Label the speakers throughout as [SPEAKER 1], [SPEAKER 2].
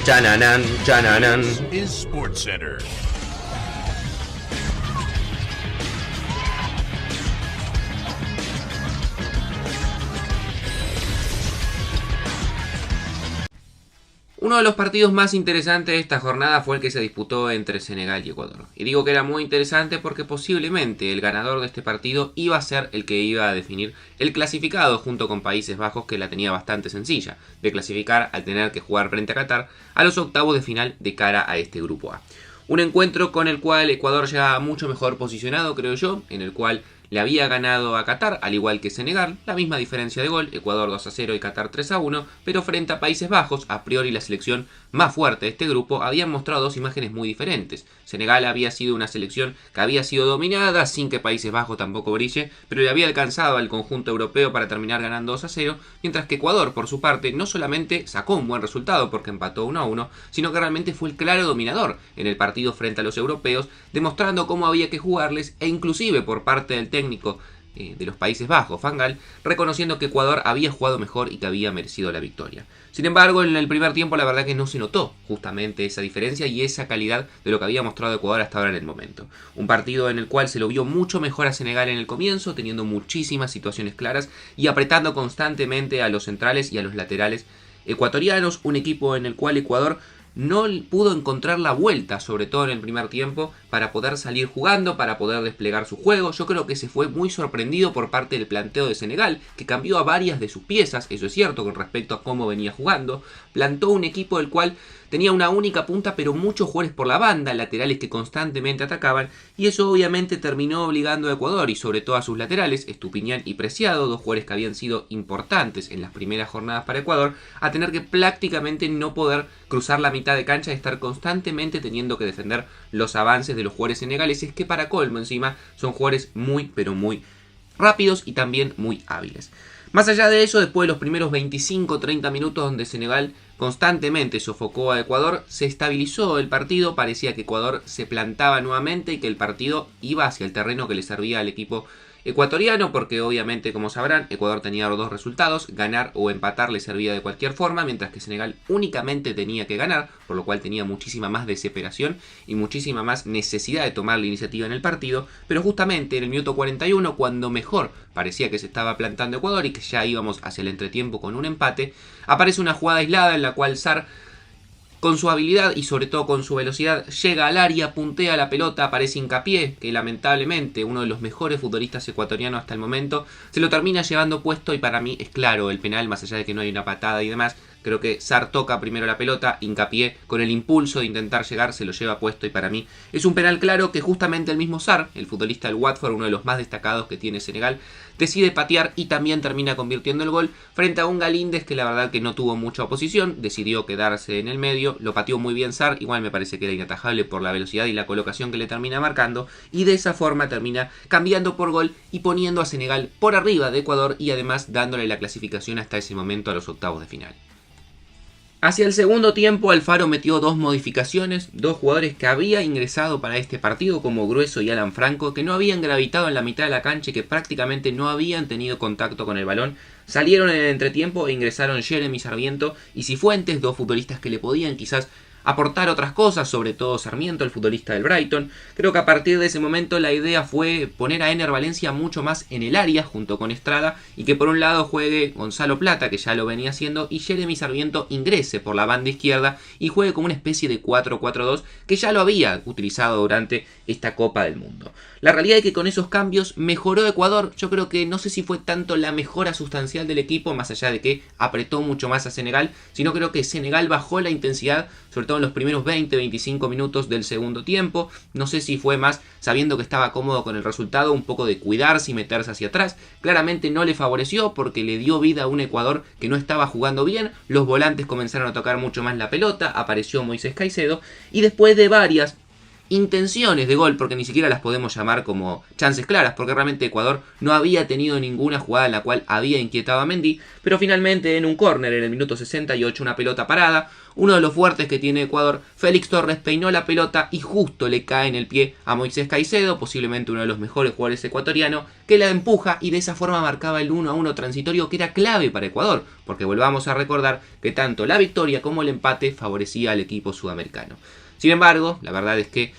[SPEAKER 1] Chananan, chananan.
[SPEAKER 2] Is SportsCenter.
[SPEAKER 1] Uno de los partidos más interesantes de esta jornada fue el que se disputó entre Senegal y Ecuador. Y digo que era muy interesante porque posiblemente el ganador de este partido iba a ser el que iba a definir el clasificado junto con Países Bajos, que la tenía bastante sencilla de clasificar al tener que jugar frente a Qatar a los octavos de final de cara a este grupo A. Un encuentro con el cual Ecuador llegaba mucho mejor posicionado, creo yo, en el cual le había ganado a Qatar, al igual que Senegal, la misma diferencia de gol, Ecuador 2-0 y Qatar 3-1, pero frente a Países Bajos, a priori la selección más fuerte de este grupo, habían mostrado dos imágenes muy diferentes. Senegal había sido una selección que había sido dominada, sin que Países Bajos tampoco brille, pero le había alcanzado al conjunto europeo para terminar ganando 2-0, mientras que Ecuador, por su parte, no solamente sacó un buen resultado porque empató 1-1, sino que realmente fue el claro dominador en el partido frente a los europeos, demostrando cómo había que jugarles e inclusive por parte del técnico de los Países Bajos, Van Gaal, reconociendo que Ecuador había jugado mejor y que había merecido la victoria. Sin embargo, en el primer tiempo la verdad que no se notó justamente esa diferencia y esa calidad de lo que había mostrado Ecuador hasta ahora en el momento. Un partido en el cual se lo vio mucho mejor a Senegal en el comienzo, teniendo muchísimas situaciones claras y apretando constantemente a los centrales y a los laterales ecuatorianos, un equipo en el cual Ecuador no pudo encontrar la vuelta, sobre todo en el primer tiempo, para poder salir jugando, para poder desplegar su juego. Yo creo que se fue muy sorprendido por parte del planteo de Senegal, que cambió a varias de sus piezas, eso es cierto, con respecto a cómo venía jugando. Plantó un equipo del cual tenía una única punta, pero muchos jugadores por la banda, laterales que constantemente atacaban, y eso obviamente terminó obligando a Ecuador, y sobre todo a sus laterales, Estupiñán y Preciado, dos jugadores que habían sido importantes en las primeras jornadas para Ecuador, a tener que prácticamente no poder cruzar la mitad de cancha y estar constantemente teniendo que defender los avances de los jugadores senegaleses, que para colmo encima son jugadores muy, pero muy rápidos y también muy hábiles. Más allá de eso, después de los primeros 25-30 minutos donde Senegal constantemente sofocó a Ecuador, se estabilizó el partido, parecía que Ecuador se plantaba nuevamente y que el partido iba hacia el terreno que le servía al equipo ecuatoriano, porque obviamente, como sabrán, Ecuador tenía los dos resultados, ganar o empatar le servía de cualquier forma, mientras que Senegal únicamente tenía que ganar, por lo cual tenía muchísima más desesperación y muchísima más necesidad de tomar la iniciativa en el partido, pero justamente en el minuto 41, cuando mejor parecía que se estaba plantando Ecuador y que ya íbamos hacia el entretiempo con un empate, aparece una jugada aislada en la cual Sarr, con su habilidad y sobre todo con su velocidad, llega al área, puntea la pelota, aparece Hincapié, que lamentablemente uno de los mejores futbolistas ecuatorianos hasta el momento, se lo termina llevando puesto y para mí es claro el penal, más allá de que no hay una patada y demás. Creo que Sarr toca primero la pelota, Hincapié con el impulso de intentar llegar se lo lleva puesto y para mí es un penal claro que justamente el mismo Sarr, el futbolista del Watford, uno de los más destacados que tiene Senegal, decide patear y también termina convirtiendo el gol frente a un Galíndez que la verdad que no tuvo mucha oposición, decidió quedarse en el medio, lo pateó muy bien Sarr, igual me parece que era inatajable por la velocidad y la colocación que le termina marcando y de esa forma termina cambiando por gol y poniendo a Senegal por arriba de Ecuador y además dándole la clasificación hasta ese momento a los octavos de final. Hacia el segundo tiempo Alfaro metió dos modificaciones, dos jugadores que había ingresado para este partido como Grueso y Alan Franco, que no habían gravitado en la mitad de la cancha y que prácticamente no habían tenido contacto con el balón. Salieron en el entretiempo e ingresaron Jeremy Sarmiento y Cifuentes, dos futbolistas que le podían quizás aportar otras cosas, sobre todo Sarmiento, el futbolista del Brighton. Creo que a partir de ese momento la idea fue poner a Ener Valencia mucho más en el área junto con Estrada y que por un lado juegue Gonzalo Plata, que ya lo venía haciendo, y Jeremy Sarmiento ingrese por la banda izquierda y juegue como una especie de 4-4-2 que ya lo había utilizado durante esta Copa del Mundo. La realidad es que con esos cambios mejoró Ecuador. Yo creo que no sé si fue tanto la mejora sustancial del equipo, más allá de que apretó mucho más a Senegal, sino creo que Senegal bajó la intensidad, sobre todo en los primeros 20-25 minutos del segundo tiempo. No sé si fue más sabiendo que estaba cómodo con el resultado, un poco de cuidarse y meterse hacia atrás. Claramente no le favoreció porque le dio vida a un Ecuador que no estaba jugando bien. Los volantes comenzaron a tocar mucho más la pelota, apareció Moisés Caicedo y después de varias intenciones de gol, porque ni siquiera las podemos llamar como chances claras, porque realmente Ecuador no había tenido ninguna jugada en la cual había inquietado a Mendy, pero finalmente en un córner en el minuto 68, una pelota parada, uno de los fuertes que tiene Ecuador, Félix Torres peinó la pelota y justo le cae en el pie a Moisés Caicedo, posiblemente uno de los mejores jugadores ecuatorianos, que la empuja y de esa forma marcaba el 1-1 transitorio que era clave para Ecuador, porque volvamos a recordar que tanto la victoria como el empate favorecía al equipo sudamericano. Sin embargo, la verdad es que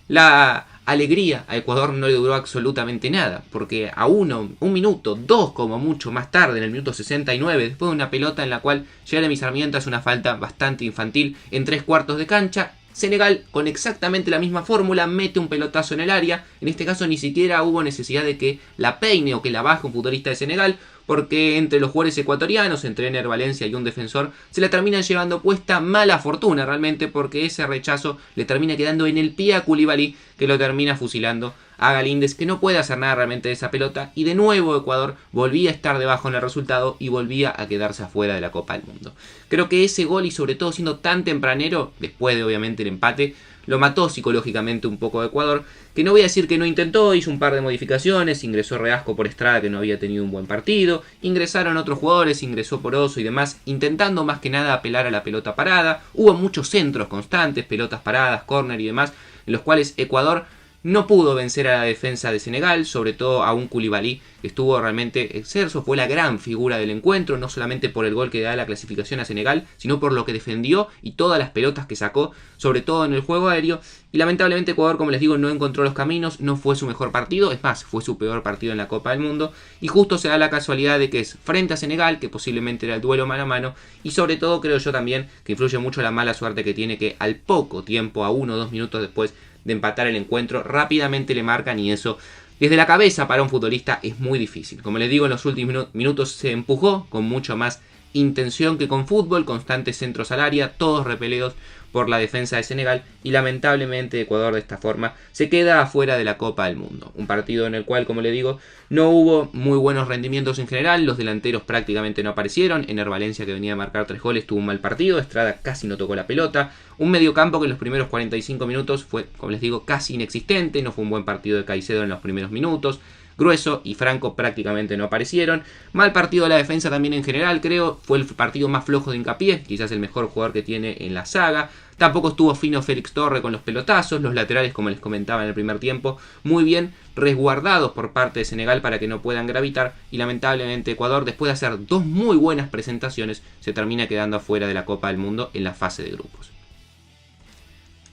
[SPEAKER 1] la alegría a Ecuador no le duró absolutamente nada, porque a un minuto, dos como mucho más tarde, en el minuto 69, después de una pelota en la cual Jeremy Sarmiento hace una falta bastante infantil en 3/4 de cancha, Senegal, con exactamente la misma fórmula, mete un pelotazo en el área. En este caso ni siquiera hubo necesidad de que la peine o que la baje un futbolista de Senegal, porque entre los jugadores ecuatorianos, entre Ener Valencia y un defensor, se la terminan llevando puesta mala fortuna realmente, porque ese rechazo le termina quedando en el pie a Koulibaly, que lo termina fusilando a Galíndez, que no puede hacer nada realmente de esa pelota, y de nuevo Ecuador volvía a estar debajo en el resultado y volvía a quedarse afuera de la Copa del Mundo. Creo que ese gol, y sobre todo siendo tan tempranero, después de obviamente el empate, lo mató psicológicamente un poco a Ecuador, que no voy a decir que no intentó, hizo un par de modificaciones, ingresó Reasco por Estrada, que no había tenido un buen partido, ingresaron otros jugadores, ingresó Poroso y demás, intentando más que nada apelar a la pelota parada. Hubo muchos centros constantes, pelotas paradas, córner y demás, en los cuales Ecuador no pudo vencer a la defensa de Senegal, sobre todo a un Koulibaly que estuvo realmente excelso, fue la gran figura del encuentro, no solamente por el gol que da la clasificación a Senegal, sino por lo que defendió y todas las pelotas que sacó, sobre todo en el juego aéreo. Y lamentablemente Ecuador, como les digo, no encontró los caminos, no fue su mejor partido, es más, fue su peor partido en la Copa del Mundo, y justo se da la casualidad de que es frente a Senegal, que posiblemente era el duelo mano a mano, y sobre todo creo yo también que influye mucho la mala suerte que tiene, que al poco tiempo, a 1 o 2 minutos después de empatar el encuentro, rápidamente le marcan, y eso desde la cabeza para un futbolista es muy difícil. Como les digo, en los últimos minutos se empujó con mucho más intención que con fútbol, constantes centros al área, todos repeledos por la defensa de Senegal, y lamentablemente Ecuador de esta forma se queda afuera de la Copa del Mundo. Un partido en el cual, como le digo, no hubo muy buenos rendimientos en general, los delanteros prácticamente no aparecieron. Ener Valencia, que venía a marcar 3 goles, tuvo un mal partido, Estrada casi no tocó la pelota, un mediocampo que en los primeros 45 minutos fue, como les digo, casi inexistente, no fue un buen partido de Caicedo en los primeros minutos, Grueso y Franco prácticamente no aparecieron. Mal partido de la defensa también en general, creo. Fue el partido más flojo de Hincapié, quizás el mejor jugador que tiene en la saga. Tampoco estuvo fino Félix Torres con los pelotazos. Los laterales, como les comentaba en el primer tiempo, muy bien resguardados por parte de Senegal para que no puedan gravitar. Y lamentablemente Ecuador, después de hacer 2 muy buenas presentaciones, se termina quedando afuera de la Copa del Mundo en la fase de grupos.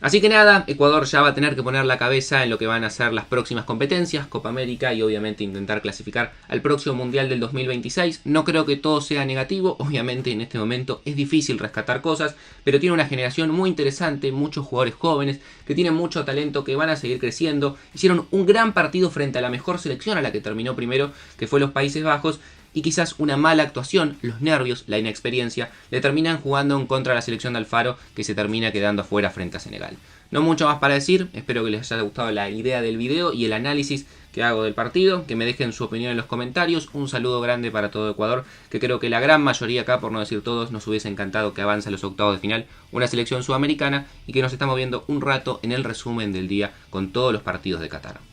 [SPEAKER 1] Así que nada, Ecuador ya va a tener que poner la cabeza en lo que van a ser las próximas competencias, Copa América, y obviamente intentar clasificar al próximo Mundial del 2026. No creo que todo sea negativo, obviamente en este momento es difícil rescatar cosas, pero tiene una generación muy interesante, muchos jugadores jóvenes que tienen mucho talento, que van a seguir creciendo. Hicieron un gran partido frente a la mejor selección, a la que terminó primero, que fue los Países Bajos, y quizás una mala actuación, los nervios, la inexperiencia, le terminan jugando en contra de la selección de Alfaro, que se termina quedando afuera frente a Senegal. No mucho más para decir, espero que les haya gustado la idea del video y el análisis que hago del partido, que me dejen su opinión en los comentarios. Un saludo grande para todo Ecuador, que creo que la gran mayoría acá, por no decir todos, nos hubiese encantado que avance a los octavos de final una selección sudamericana, y que nos estamos viendo un rato en el resumen del día con todos los partidos de Qatar.